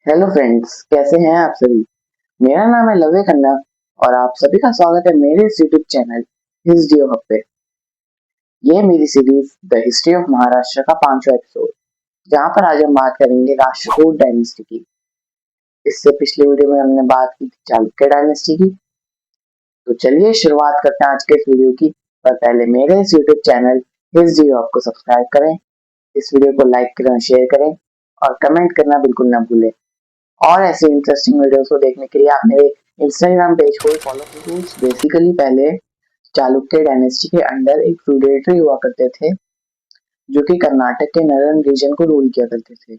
Hello friends, कैसे हैं आप सभी। मेरा नाम है लवे खन्ना और आप सभी का स्वागत है मेरे इस YouTube channel history of hub पे। ये मेरी series the history of Maharashtra का 5वां एपिसोड, जहाँ पर आज हम बात करेंगे राष्ट्रकूट डायनेस्टी की। इससे पिछले वीडियो में हमने बात की थी चालुक्य डायनेस्टी की। तो चलिए शुरुआत करते हैं आज के इस वीडियो की। पर पहले मेरे इस यूट्यूब चैनल हिस्ट्री ऑफ को सब्सक्राइब करें, इस वीडियो को लाइक करें, शेयर करें और कमेंट करना बिल्कुल ना भूलें। और ऐसे इंटरेस्टिंग वीडियोस को देखने के लिए आप मेरे इंस्टाग्राम पेज को फॉलो कीजिए। बेसिकली पहले चालुक्य डायनेस्टी के अंडर एक फ्यूडेटरी हुआ करते थे, जो कि कर्नाटक के नर्दर्न रीजन को रूल किया करते थे।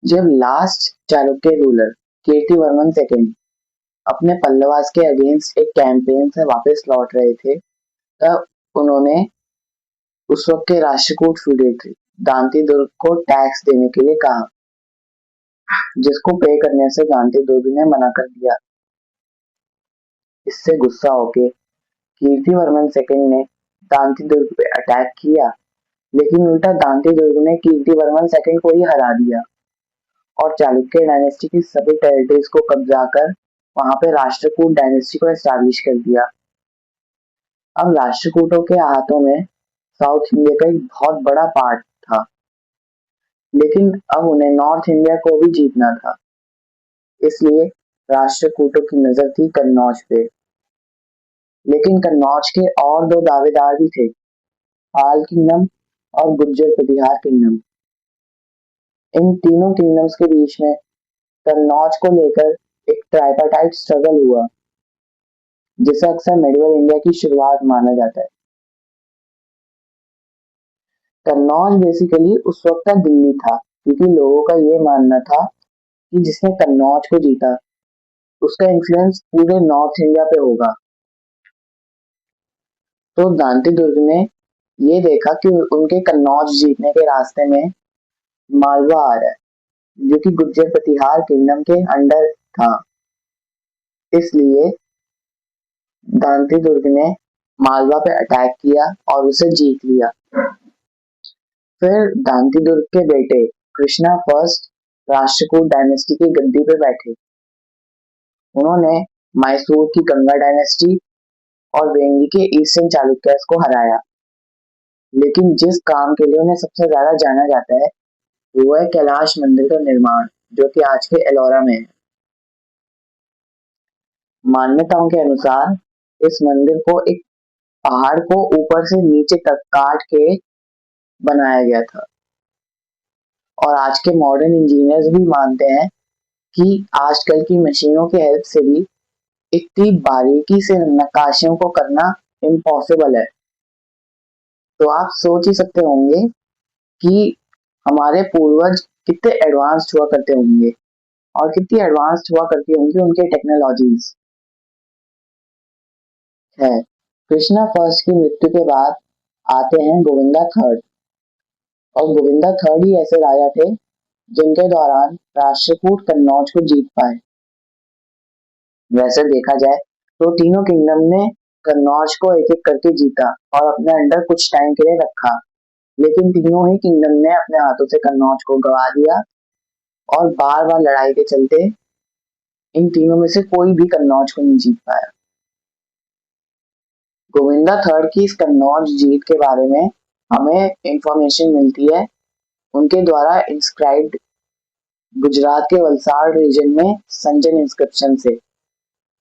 जब last Chalukya ruler Kirtivarman second अपने पल्लवास के अगेंस्ट एक कैंपेन से वापस लौट रहे थे, तब उन्होंने उस वक्त के राष्ट्रकूट फ्यूडेटरी दांती दुर्ग को टैक्स देने के लिए कहा, जिसको पे करने से दांती दुर्ग ने मना कर दिया। इससे गुस्सा होके कीर्तिवर्मन सेकंड ने दांती दुर्ग पे अटैक किया, लेकिन उल्टा दांती दुर्ग ने कीर्तिवर्मन सेकंड को ही हरा दिया और चालुक्य डायनेस्टी की सभी टेरिटरीज को कब्जा कर वहां पे राष्ट्रकूट डायनेस्टी को एस्टैब्लिश कर दिया। अब राष्ट्रकूटों के हाथों में साउथ इंडिया का एक बहुत बड़ा पार्ट था, लेकिन अब उन्हें नॉर्थ इंडिया को भी जीतना था। इसलिए राष्ट्रकूटों की नजर थी कन्नौज पे। लेकिन कन्नौज के और दो दावेदार भी थे, पाल किंगडम और गुर्जर प्रतिहार किंगडम। इन तीनों किंगडम्स के बीच में कन्नौज को लेकर एक ट्राइपार्टाइट स्ट्रगल हुआ, जिसे अक्सर मेडिवल इंडिया की शुरुआत माना जाता है। कन्नौज बेसिकली उस वक्त का दिल्ली था, क्योंकि लोगों का ये मानना था कि जिसने कन्नौज को जीता उसका इन्फ्लुएंस पूरे नॉर्थ इंडिया पे होगा। तो दांती दुर्ग ने ये देखा कि उनके कन्नौज जीतने के रास्ते में मालवा आ रहा है, जो कि गुर्जर प्रतिहार किंगडम के अंडर था। इसलिए दांती दुर्ग ने मालवा पे अटैक किया और उसे जीत लिया। फिर दांती दुर्ग के बेटे कृष्णा फर्स्ट राष्ट्रकूट डायनेस्टी की गद्दी पे बैठे। उन्होंने मैसूर की गंगा डायनेस्टी और वेंगी के ईस्टर्न चालुक्यस को हराया। लेकिन जिस काम के लिए उन्हें सबसे ज्यादा जाना जाता है वो है कैलाश मंदिर का निर्माण, जो कि आज के एलोरा में है। मान्यताओं के अनुसार इस मंदिर को एक पहाड़ को ऊपर से नीचे तक काट के बनाया गया था और आज के मॉडर्न इंजीनियर्स भी मानते हैं कि आजकल की मशीनों की हेल्प से भी इतनी बारीकी से नक्काशियों को करना इम्पॉसिबल है। तो आप सोच ही सकते होंगे कि हमारे पूर्वज कितने एडवांस्ड हुआ करते होंगे और कितनी एडवांस्ड हुआ करती होंगी उनके टेक्नोलॉजीज है। कृष्णा फर्स्ट की मृत्यु के बाद आते हैं गोविंदा थर्ड, और गोविंदा थर्ड ही ऐसे राजा थे जिनके दौरान राष्ट्रकूट कन्नौज को जीत पाए। वैसे देखा जाए तो तीनों किंगडम ने कन्नौज को एक एक करके जीता और अपने अंडर कुछ टाइम के लिए रखा, लेकिन तीनों ही किंगडम ने अपने हाथों से कन्नौज को गवा दिया और बार बार लड़ाई के चलते इन तीनों में से कोई भी कन्नौज को नहीं जीत पाया। गोविंदा थर्ड की इस कन्नौज जीत के बारे में हमें इंफॉर्मेशन मिलती है उनके द्वारा इंस्क्राइब्ड गुजरात के वलसाड़ रीजन में संजन इंस्क्रिप्शन से,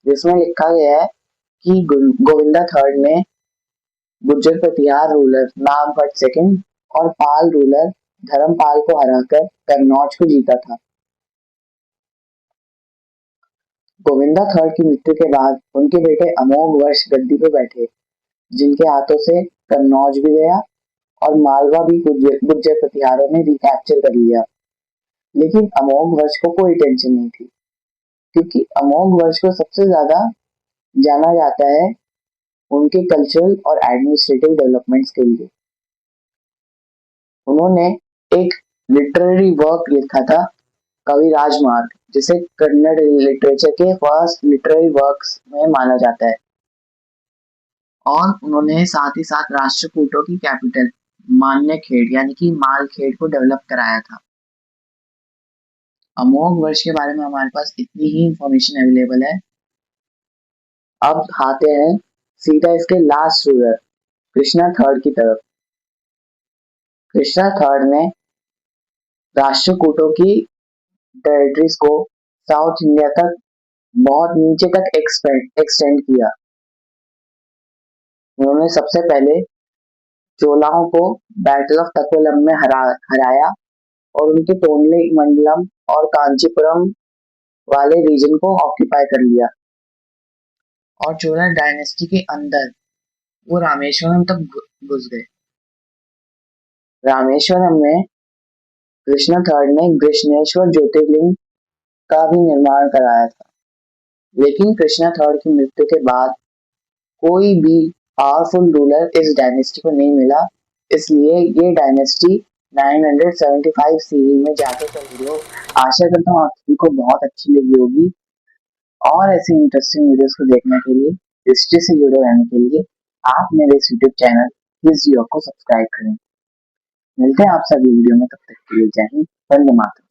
जिसमें लिखा गया है कि गोविंदा थर्ड ने गुर्जर प्रतिहार रूलर नागभट्ट सेकंड और पाल रूलर धर्मपाल को हराकर कन्नौज को जीता था। गोविंदा थर्ड की मृत्यु के बाद उनके बेटे अमोघ वर्ष गद्दी पर बैठे, जिनके हाथों से कन्नौज भी गया और मालवा भी गुर्जर प्रतिहारों ने रिकैप्चर कर लिया। लेकिन अमोघ वर्ष को कोई टेंशन नहीं थी, क्योंकि अमोघ वर्ष को सबसे ज्यादा जाना जाता है उनके कल्चरल और एडमिनिस्ट्रेटिव डेवलपमेंट्स के लिए। उन्होंने एक लिटरेरी वर्क लिखा था, कवि राजमार्ग, जिसे कन्नड़ लिटरेचर के फर्स्ट लिटरेरी वर्क्स में माना जाता है। और उन्होंने साथ ही साथ राष्ट्रकूटों की कैपिटल मान्यखेड़ यानी कि मालखेड़ को डेवलप कराया था। अमोघ वर्ष के बारे में हमारे पास इतनी ही इंफॉर्मेशन अवेलेबल है। अब आते हैं सीधा इसके लास्ट रूलर कृष्णा थर्ड की तरफ। कृष्णा थर्ड ने राष्ट्रकूटों की टेरिटरीज को साउथ इंडिया तक बहुत नीचे तक एक्सटेंड किया। उन्होंने सबसे पहले चोलाओं को बैटल ऑफ तक्कोलम में हराया और उनके टोनले मंडलम और कांचीपुरम वाले रीजन को ऑक्यूपाई कर लिया और चोला डायनेस्टी के अंदर वो रामेश्वरम तक घुस गए। रामेश्वरम में कृष्ण थर्ड ने कृष्णेश्वर ज्योतिर्लिंग का भी निर्माण कराया था, लेकिन कृष्ण थर्ड की मृत्यु के बाद कोई भी पावरफुल रूलर इस डायनेस्टी को नहीं मिला, इसलिए ये डायनेस्टी 975 सीरी में जाके चली गई। आशा करता हूँ आप सभी को बहुत अच्छी लगी होगी और ऐसे इंटरेस्टिंग वीडियोस को देखने के लिए, हिस्ट्री से जुड़े रहने के लिए आप मेरे इस यूट्यूब चैनल हिस्ट्री को सब्सक्राइब करें। मिलते हैं आप सभी वीडियो में, तब तक के लिए जय हिंद, वंदे मातरम।